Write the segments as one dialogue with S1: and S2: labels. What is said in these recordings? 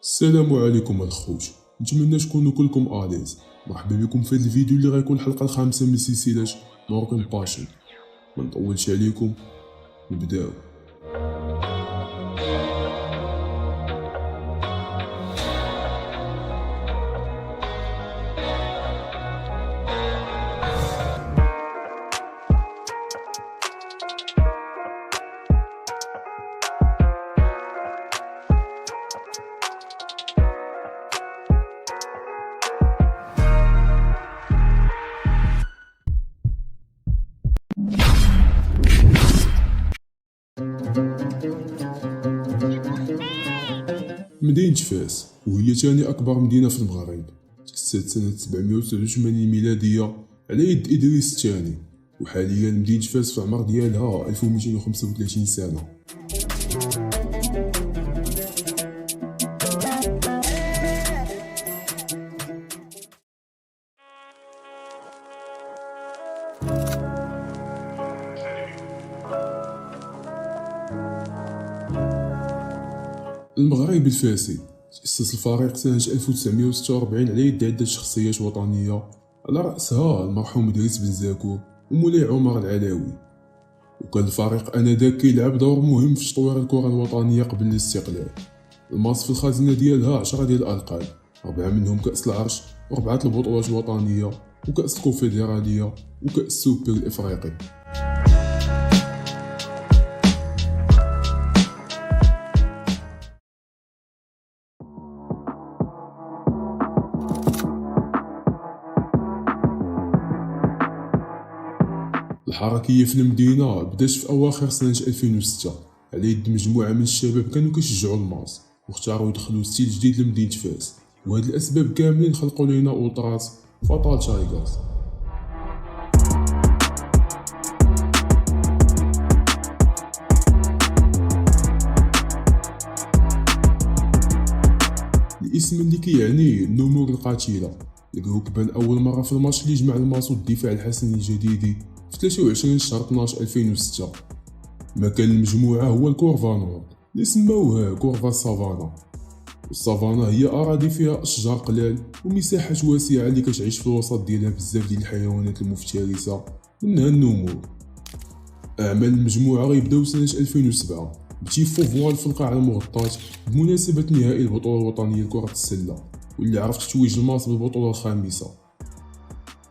S1: السلام عليكم الخوت، نتمنى تكونوا كلكم اليز. مرحبا بكم في هذا الفيديو اللي غيكون الحلقه الخامسه من سلسله مورغان باشن. ما نطولش عليكم، نبداو. مدينة فاس وهي ثاني أكبر مدينة في المغرب، تأسست سنة 789 ميلادية على يد إدريس الثاني، وحاليا مدينة فاس في العمر ديالها 1235 سنة. المغرب الفاسي تأسس الفريق سنة 1946 على يد عدة شخصيات وطنية، على رأسها المرحوم إدريس بن زاكور ومولاي عمر العلاوي. وكان الفريق آنذاك كيلعب دور مهم في تطوير الكرة الوطنية قبل الاستقلال. الماس في الخزينة ديالها 10 ديال الألقاب، 4 منهم كأس العرش، و4 البطولات الوطنية، وكأس الكونفدرالية، وكأس السوبر الإفريقي. الحركية في المدينة بدات في أواخر سنة 2006 على يد مجموعة من الشباب كانوا كيشجعوا الماس، واختاروا يدخلوا ستيل جديد لمدينة فاس، وهاد الأسباب كاملين خلقوا لينا أولتراس فاتال تايغرز. الاسم اللي كيعني النمور القاتلة. الجروب بان أول مرة في الماتش اللي جمع الماس والدفاع الحسني الجديدي في 23 شهر 12 2006. مكان المجموعة هو الكورفا نور اللي سماوه كورفا سافانا. والسافانا هي أراضي فيها أشجار قلال ومساحات واسعة اللي كتعيش في الوسط ديالها بزاف ديال الحيوانات المفترسة منها النمور. أعمال المجموعة غيبداو سنة 2007 بتيفو فوال في القاعة المغطاة بمناسبة نهائي البطولة الوطنية لكرة السلة، واللي عرفت تتويج الماس بالبطولة الخامسة.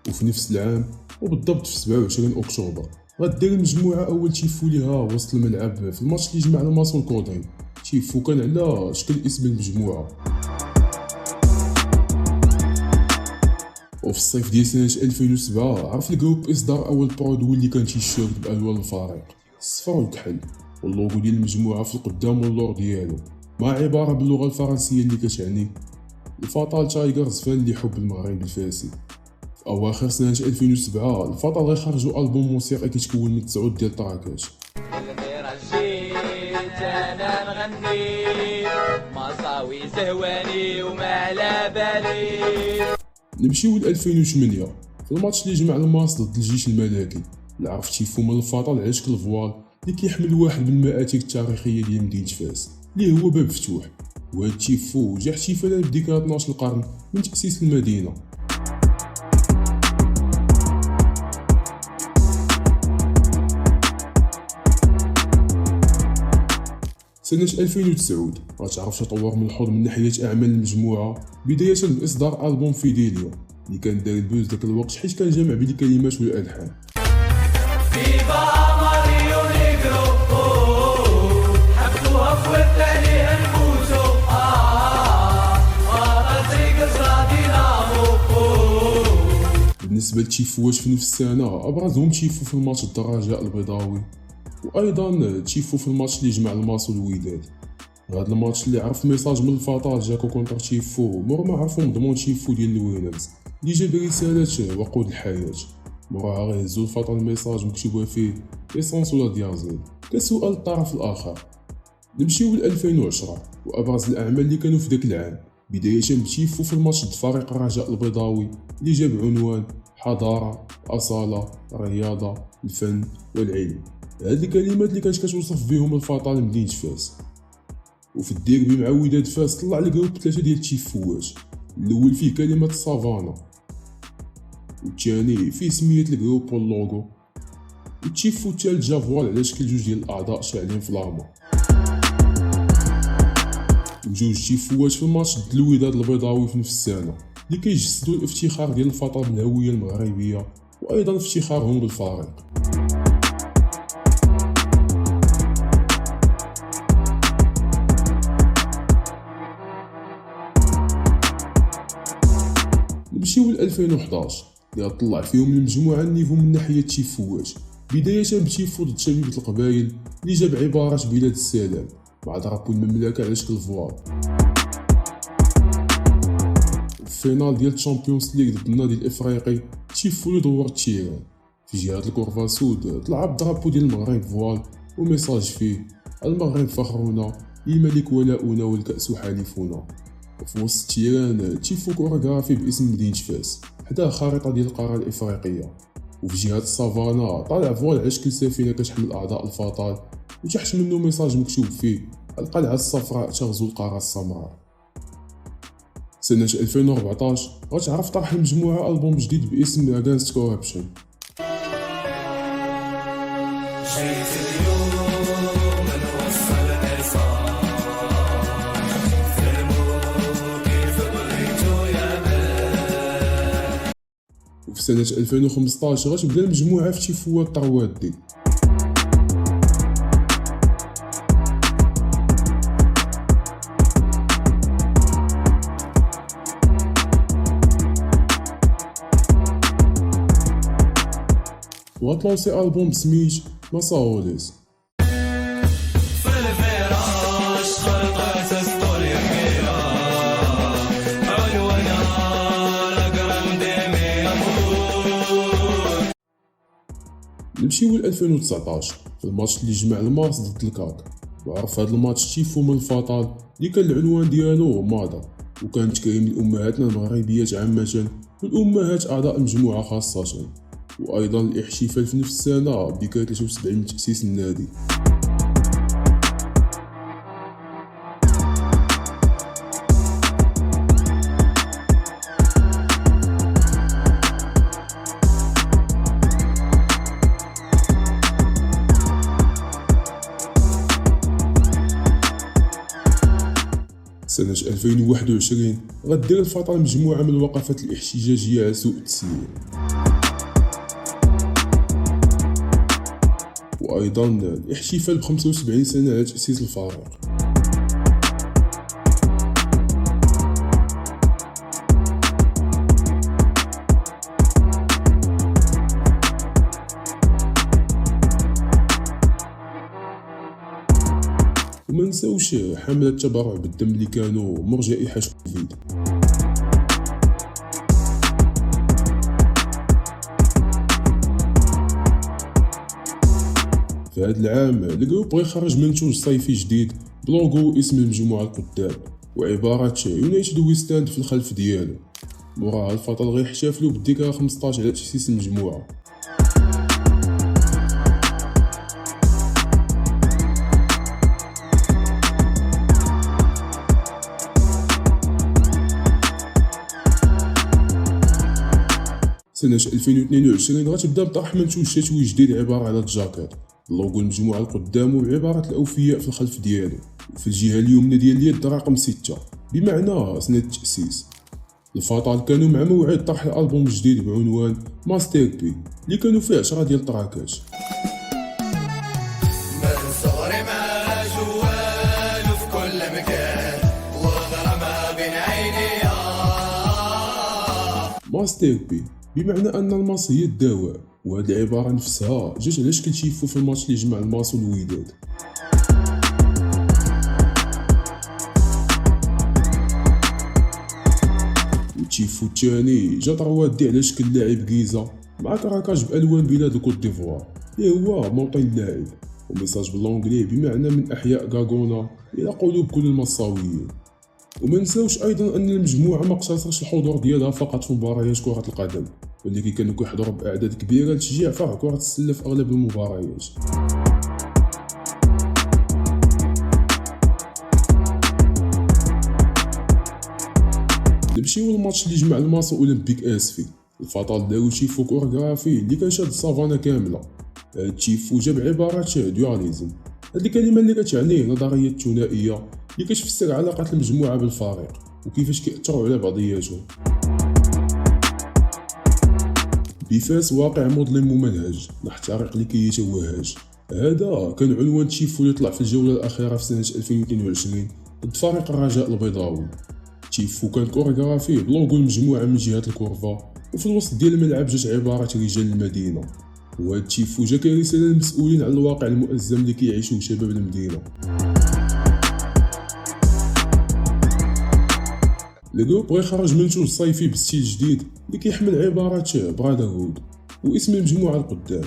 S1: وفي نفس العام وبالضبط في 27 أكتوبر غدير المجموعة أول تيفو ليها وسط الملعب في الماتش اللي جمع الماس والكودين. تيفو كان على شكل اسم المجموعة. وفي الصيف ديال سنة 2007 عرف الجروب إصدار أول برودوي اللي كان تيشيرت بألوان الفريق الصفر والكحل، واللوغو ديال المجموعة في القدام واللور ديالو مع عبارة باللغة الفرنسية اللي كتعني الفاتال تايغرز فان اللي حب المغرب الفاسي. في أواخر سنة 2007 الفاتال غيخرجوا ألبوم موسيقي كيتكون من 9 ديال التراكات.
S2: انا نغني مصاوي زهواني وما على بالي.
S1: نمشيو ل 2008 في الماتش اللي جمع الماس ضد الجيش الملكي، اللي عرف تيفو من الفاتال على شكل فوال اللي كيحمل واحد من المآثر التاريخية ديال مدينة فاس اللي هو باب فتوح. وهاد تيفو جا احتفالا بذكرى 12 القرن من تأسيس المدينة. سنة 2009 غتعرف تطور ملحوظ من ناحية أعمال المجموعة، بداية بإصدار ألبوم فيديليو اللي كان داير البوز داك الوقت حيت كان جامع بين الكلمات والألحان. بالنسبة لتيفوات في نفس السنة أبرزهم تيفو في الماتش ضد الرجاء البيضاوي، وأيضا تيفو في الماتش اللي جمع الماس والوداد. هاد الماتش اللي عرف ميساج من الفاتال جاكو كونتر تيفو مور ما عرفو مضمون تيفو ديال الوينرز اللي جاب رسالة وقود الحياة. موراها غيهزو الفاتال ميساج مكتوبة فيه إيسونس ولا ديازيل كسؤال الطرف الآخر. نمشيو ل 2010 وأبرز الأعمال اللي كانوا في داك العام، بداية بتيفو في الماتش ضد فريق الرجاء البيضاوي اللي جاب عنوان حضارة، أصالة، رياضة، الفن والعلم. هاد الكلمات اللي كانت كتوصف بهم الفاتال مدينة فاس. وفي الديربي مع وداد فاس طلع الجروب 3 ديال التيفوات، الاول فيه كلمة سافانا، والثاني فيه سمية الجروب واللوغو، والتيفو الثالث جا فوال على شكل جوج ديال الاعضاء شاعلين في لاما. وجوج تيفوات في الماتش ضد الوداد البيضاوي في نفس السنة اللي كيجسدوا الافتخار ديال الفترة بالهوية المغربية وايضا افتخارهم بالفريق. نمشيو ل 2011 اللي طلع فيهم المجموعة النيفو من ناحية التيفوات، بداية بتيفو ضد شبيبة القبايل اللي جاب عبارة بلاد السلام مع ضربو المملكة على شكل فوال. الفينال ديال الشامبيونز ليغ ضد النادي الافريقي تيفو اللي دور التيران في جهة الكورفا سود، طلع بالضربو ديال المغرب فوال وميساج فيه المغرب فخرنا للملك ولاؤنا والكأس حليفنا. وفي وسط التيران تيفو كوريغرافي باسم مدينة فاس حدا خريطة ديال القارة الافريقية، وفي جهة السافانا طالع فوال على شكل سفينة كتحمل اعضاء الفطال وتحت منه ميساج مكتوب فيه القلعة الصفراء تغزو القارة السمراء. سنة 2014 غتعرف طرح المجموعة ألبوم جديد باسم Against Corruption. وفي سنة 2015 غتبدا المجموعة في تيفوات طروادي. وغتلونسي ألبوم سميت مساوليس. نمشيو ل 2019 في الماتش اللي جمع الماس ضد الكاك، وعرف هذا الماتش تيفو من الفطال اللي كان العنوان ديالو ماضا، وكان تكريم لأمهاتنا المغربيات عامة والأمهات أعضاء المجموعة خاصة، وأيضا الاحتفال في نفس السنة بذكرى 73 من تأسيس النادي. سنة 2021 غدير الفطر مجموعة من الوقفات الاحتجاجية على سوء التسيير، وأيضا الاحتفال ب 75 سنة على تأسيس الفريق. وما نساوش حملة التبرع بالدم اللي كانوا مر جائحة كوفيد. في هذا العام الجروب بغى يخرج منتوج صيفي جديد بلوغو اسم المجموعة القدام وعبارة يونايتد وي ستاند في الخلف ديالو. موراها الفطر غيحتفلوا بالذكرى 15 على تأسيس المجموعة. سنة 2022 غتبدا بطرح منتوج شتوي جديد عبارة على الجاكيت اللوغو المجموعة القدام وبعبارة الأوفياء في الخلف ديالو، وفي الجهة اليمنى ديال اليد رقم 6 بمعنى سنة التأسيس. الفطال كانوا مع موعد طرح الألبوم الجديد بعنوان ماستر بي اللي كانوا فيه 10 ديال التراكات. ماستر بي بمعنى أن الماس هي الدواء، وهذه العبارة نفسها جات على شكل تيفو في الماتش اللي جمع الماس والوداد. والتيفو الثاني جا طروادي على شكل لاعب كيزا مع كراكاج بألوان بلاد الكوت ديفوار اللي هو موطن اللاعب، وميساج باللونجلي بمعنى من أحياء غاغونا إلى قلوب كل المصاويين. وما نساوش ايضا ان المجموعه ما قتصرش الحضور ديالها فقط في مباريات كره القدم، ولكن كانوا كيحضروا باعداد كبيره لتشجيع فرع كره السله في اغلب المباريات. نمشيو للماتش اللي جمع الماسو اولمبيك اسفي. الفطال دارو تشيفو كورغرافي اللي كان شاد السافانا كامله. هاد تشيفو جاب عبارات دياليزم، هاد الكلمه اللي كتعني نظريه الثنائيه اللي كتفسر علاقه المجموعه بالفريق وكيفاش كيأثروا على بعضياتهم. بفاس واقع مظلم ممنهج، نحترق لكي يتوهج. هذا كان عنوان تشيفو اللي طلع في الجوله الاخيره في سنه 2022 ضد فريق الرجاء البيضاوي. تشيفو كان كورغرافي بلوغو المجموعه من جهه الكورفا، وفي الوسط ديال الملعب جات عباره رجال المدينه. وهاد تشيفو جا كرساله للمسؤولين على الواقع المؤزم اللي كيعيشوه شباب المدينه. الجروب بغا يخرج منتوج صيفي بستيل جديد اللي كيحمل عبارات برادرهود واسم المجموعه القدام.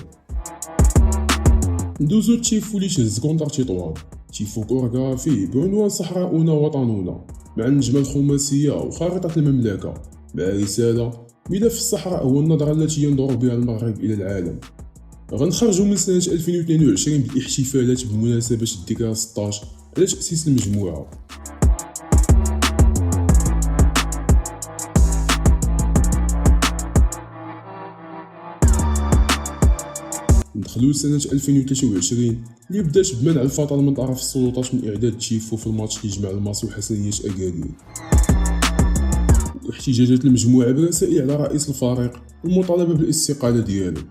S1: ندوزو تشيفو اللي تهز كونتر تطوان. تشيفو كورغرافي بعنوان صحراؤنا وطننا، مع النجمه الخماسيه وخارطه المملكه، مع رساله: ملف الصحراء هو النظره التي ينظر بها المغرب الى العالم. غنخرجوا من سنه 2022 بالاحتفالات بمناسبه الذكرى 16 على تاسيس المجموعه. ندخلوا لسنة 2023 اللي بدات بمنع الفطل من طرف السلطات من إعداد تشيفو في الماتش اللي جمع الماسو وحسنية أكادير. واحتجاجات المجموعة برسائل على رئيس الفريق والمطالبة بالاستقالة ديالو.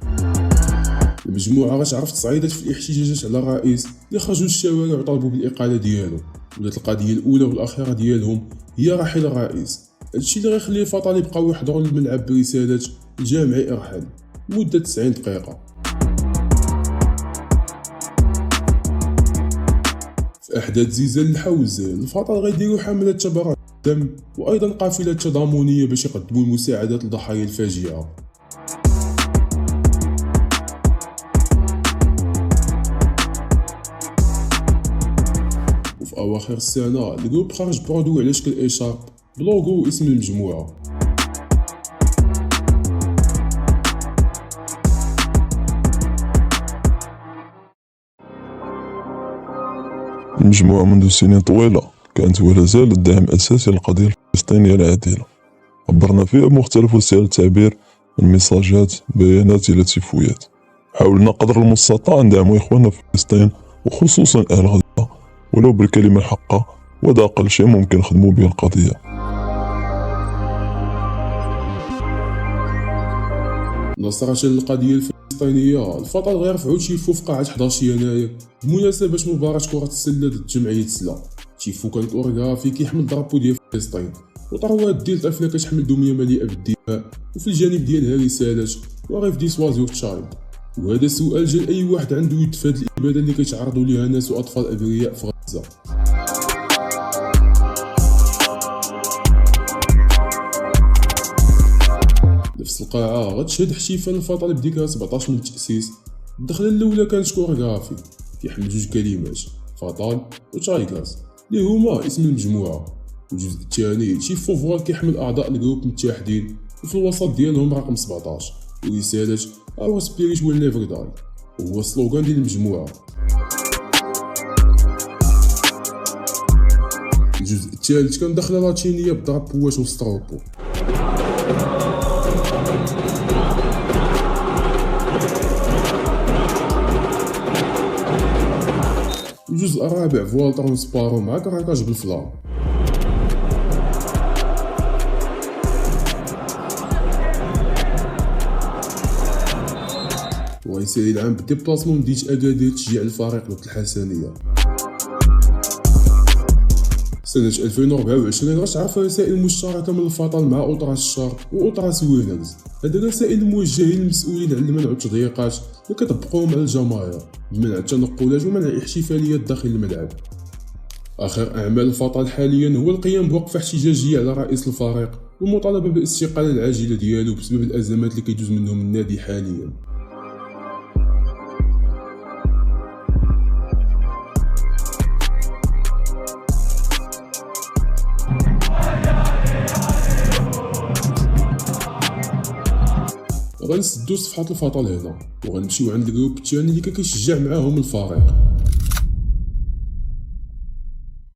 S1: المجموعة غتعرف تصعيدات في الاحتجاجات على الرئيس اللي خرجوا للشوارع وطالبوا بالإقالة ديالو. ولات القضية الأولى والأخيرة ديالهم هي رحيل الرئيس، هادشي اللي غيخلي الفطل يبقاو يحضروا للملعب برسالة: الجامعي ارحل، مدة 90 دقيقة. في أحداث زلزال الحوز الفطل غيديروا حملة تبرع الدم وأيضا قافلة تضامنية باش يقدموا المساعدات لضحايا الفاجعة. وفي أواخر السنة الجروب خرج برودو على شكل إشارب بلوغو واسم المجموعة.
S3: المجموعة منذ سنين طويلة كانت ولا زالت داعم أساسي للقضية الفلسطينية العادلة. عبرنا فيها بمختلف وسائل التعبير من ميساجات، بيانات إلى تيفويات. حاولنا قدر المستطاع ندعم إخواننا في فلسطين وخصوصا أهل غزة ولو بالكلمة الحقة، وهذا أقل شيء ممكن نخدموا به القضية.
S1: نصرة للقضية الفلسطينية الفطل غيرفعوا تشيفو في قاعة 11 يناير بمناسبة مباراة كرة السلة ضد جمعية سلا. تشيفو كان كورغرافي كيحمل درابو ديال فلسطين وطروات ديال طفلة كتحمل دمية مليئة بالدماء، وفي الجانب ديالها رسالة: وغيف ديس واز يور تشايلد. وهذا السؤال جا لأي واحد عنده يد في هاد الإبادة اللي كيتعرضوا ليها ناس وأطفال أبرياء في غزة. نفس القاعة غتشهد احتفال الفطل بذكرى 17 من التأسيس. الدخلة الأولى كانت كورغرافي كيحمل جوج كلمات: فطل وتايغرز اللي هما اسم المجموعة. والجزء الثاني تشيفو فوال كيحمل أعضاء الجروب متحدين، وفي الوسط ديالهم رقم 17 ورسالة: Our spirit will never die، وهو السلوغان ديال المجموعة. الجزء الثالث كان دخلة لاتينية بضرب بواش وستروبو. الجزء الرابع فوال ترونسبارو مع كراكاج بالفلام. وغيسالي العام بالديبلاسمون مدينة أكادير تشجيع الفريق ضد الحسنية. سنة 2024 غتعرف رسائل مشتركة من الفطل مع أوتراس الشرق وأوتراس وينرز. هاد الرسائل موجهين للمسؤولين على المنع والتضييقات اللي كيطبقوهم على الجماهير بمنع التنقلات ومنع الاحتفاليات داخل الملعب. آخر أعمال الفطل حاليا هو القيام بوقفة احتجاجية على رئيس الفريق والمطالبة بالاستقالة العاجلة ديالو بسبب الأزمات اللي كيدوز منهم النادي حاليا. غنسدو صفحة الفطل هنا وغنمشيو عند الجروب الثاني اللي كيشجع معاهم الفريق.